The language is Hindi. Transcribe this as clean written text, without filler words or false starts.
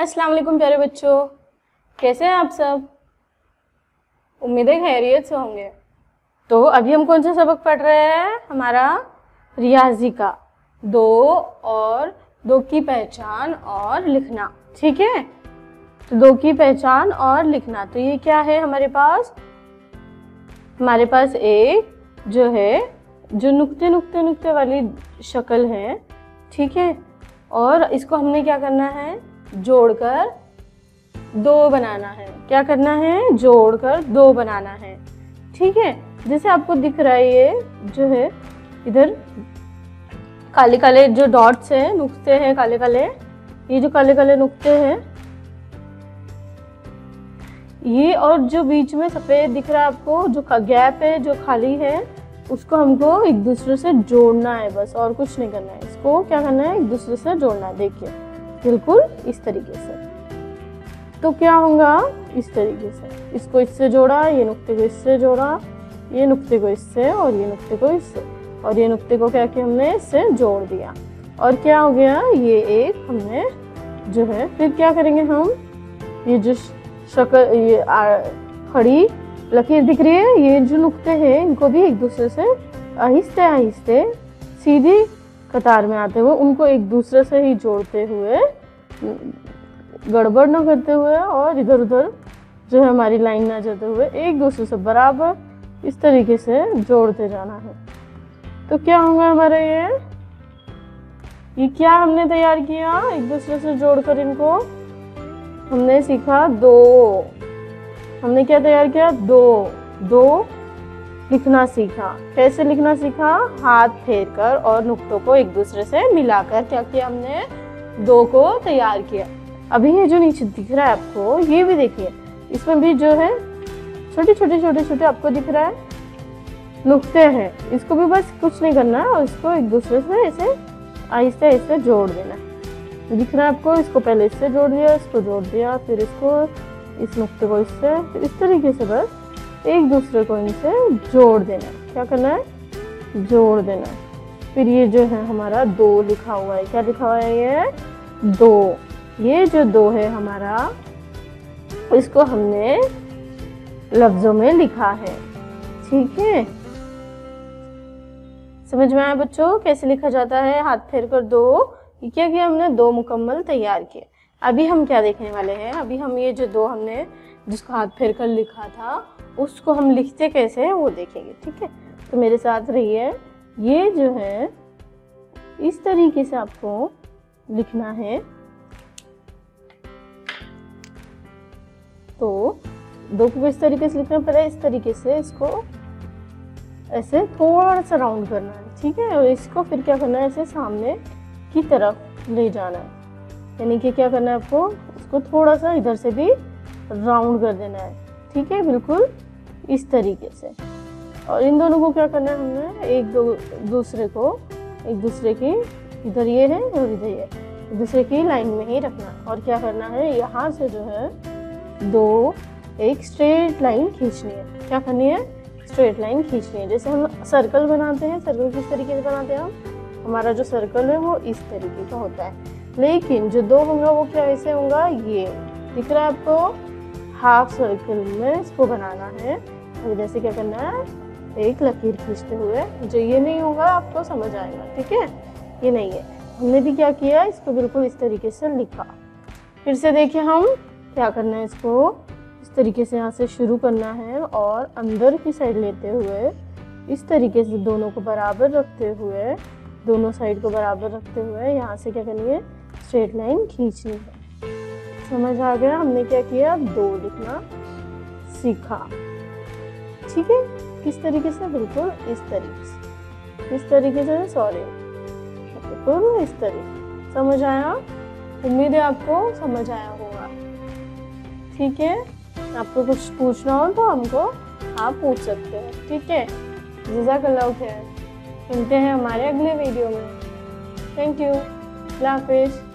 अस्सलाम वालेकुम प्यारे बच्चों, कैसे हैं आप सब। उम्मीद है खैरियत से होंगे। तो अभी हम कौन सा सबक पढ़ रहे हैं, हमारा रियाजी का दो और दो की पहचान और लिखना। ठीक है, तो दो की पहचान और लिखना, तो ये क्या है हमारे पास एक जो है जो नुक्ते नुक्ते नुक्ते वाली शक्ल है। ठीक है, और इसको हमने क्या करना है, जोड़कर दो बनाना है। क्या करना है, जोड़कर दो बनाना है। ठीक है, जैसे आपको दिख रहा है ये जो है इधर काले काले जो डॉट्स हैं, नुक्ते हैं काले काले, ये जो काले काले नुक्ते हैं ये, और जो बीच में सफेद दिख रहा है आपको, जो गैप है जो खाली है, उसको हमको एक दूसरे से जोड़ना है, बस और कुछ नहीं करना है। इसको क्या करना है, एक दूसरे से जोड़ना है। देखिए बिल्कुल इस तरीके से, तो क्या होगा इस तरीके से, इसको इससे जोड़ा, ये नुक्ते को इससे जोड़ा, ये नुक्ते को इससे, और ये नुक्ते को इससे, और ये नुक्ते को क्या किया हमने, इससे जोड़ दिया। और क्या हो गया, ये एक हमने जो है, फिर क्या करेंगे हम, ये जो शक्ल ये खड़ी लकीर दिख रही है, ये जो नुक्ते हैं इनको भी एक दूसरे से आहिस्ते आहिस्ते सीधी कतार में आते हुए उनको एक दूसरे से ही जोड़ते हुए, गड़बड़ ना करते हुए और इधर उधर जो है हमारी लाइन ना जाते हुए, एक दूसरे से बराबर इस तरीके से जोड़ते जाना है। तो क्या होगा हमारा ये क्या हमने तैयार किया, एक दूसरे से जोड़कर इनको हमने सीखा दो। हमने क्या तैयार किया, दो लिखना सीखा। कैसे लिखना सीखा, हाथ फेरकर और नुक्तों को एक दूसरे से मिलाकर क्या किया हमने, दो को तैयार किया। अभी ये जो नीचे दिख रहा है आपको, ये भी देखिए, इसमें भी जो है छोटे छोटे आपको दिख रहा है नुक्ते हैं, इसको भी बस कुछ नहीं करना है और इसको एक दूसरे से ऐसे आहिस्ते आहिस्ते जोड़ देना है। दिख रहा है आपको, इसको पहले इससे जोड़ दिया, इसको जोड़ दिया, फिर इसको इस नुक्ते को इससे, फिर इस तरीके से बस एक दूसरे को इनसे जोड़ देना है। क्या करना है, जोड़ देना है। फिर ये जो है हमारा दो लिखा हुआ है, क्या लिखा हुआ है, ये दो। ये जो दो है हमारा, इसको हमने लफ्जों में लिखा है। ठीक है, समझ में आया बच्चों कैसे लिखा जाता है, हाथ फेर कर दो। ये क्या किया हमने, दो मुकम्मल तैयार किए। अभी हम क्या देखने वाले हैं, अभी हम ये जो दो हमने जिसको हाथ फेर कर लिखा था उसको हम लिखते कैसे हैं वो देखेंगे। ठीक है, तो मेरे साथ रहिए। ये जो है इस तरीके से आपको लिखना है, तो दो को इस तरीके से लिखना पड़ेगा, इस तरीके से इसको ऐसे थोड़ा सा राउंड करना है। ठीक है, और इसको फिर क्या करना है, ऐसे सामने की तरफ ले जाना है, यानी कि क्या करना है आपको, इसको थोड़ा सा इधर से भी राउंड कर देना है। ठीक है, बिल्कुल इस तरीके से। और इन दोनों को क्या करना है हमने, एक दूसरे को एक दूसरे की, इधर ये है और इधर ये, एक दूसरे की लाइन में ही रखना। और क्या करना है, यहाँ से जो है दो एक स्ट्रेट लाइन खींचनी है। क्या करनी है, स्ट्रेट लाइन खींचनी है। जैसे हम सर्कल बनाते हैं, सर्कल किस तरीके से बनाते हैं हम, हमारा जो सर्कल है वो इस तरीके का होता है, लेकिन जो दो होगा वो क्या ऐसे होगा, ये दिख रहा है आपको, हाफ सर्कल में इसको बनाना है। और जैसे क्या करना है, एक लकीर खींचते हुए, जो ये नहीं होगा आपको समझ आएगा। ठीक है, ये नहीं है, हमने भी क्या किया, इसको बिल्कुल इस तरीके से लिखा। फिर से देखिए हम क्या करना है, इसको इस तरीके से यहाँ से शुरू करना है और अंदर की साइड लेते हुए इस तरीके से दोनों को बराबर रखते हुए, दोनों साइड को बराबर रखते हुए यहाँ से क्या करनी है, स्ट्रेट लाइन खींचनी है। समझ आ गया, हमने क्या किया, दो लिखना सीखा। ठीक है, किस तरीके से, बिल्कुल इस तरीके से सॉरी, बिल्कुल इस तरीके। समझ आया, उम्मीद है आपको समझ आया होगा। ठीक है, आपको कुछ पूछना हो तो हमको आप पूछ सकते हैं। ठीक है, जज़ाकल्लाह खैर। मिलते हैं हमारे अगले वीडियो में। थैंक यू, अल्लाह हाफिज़।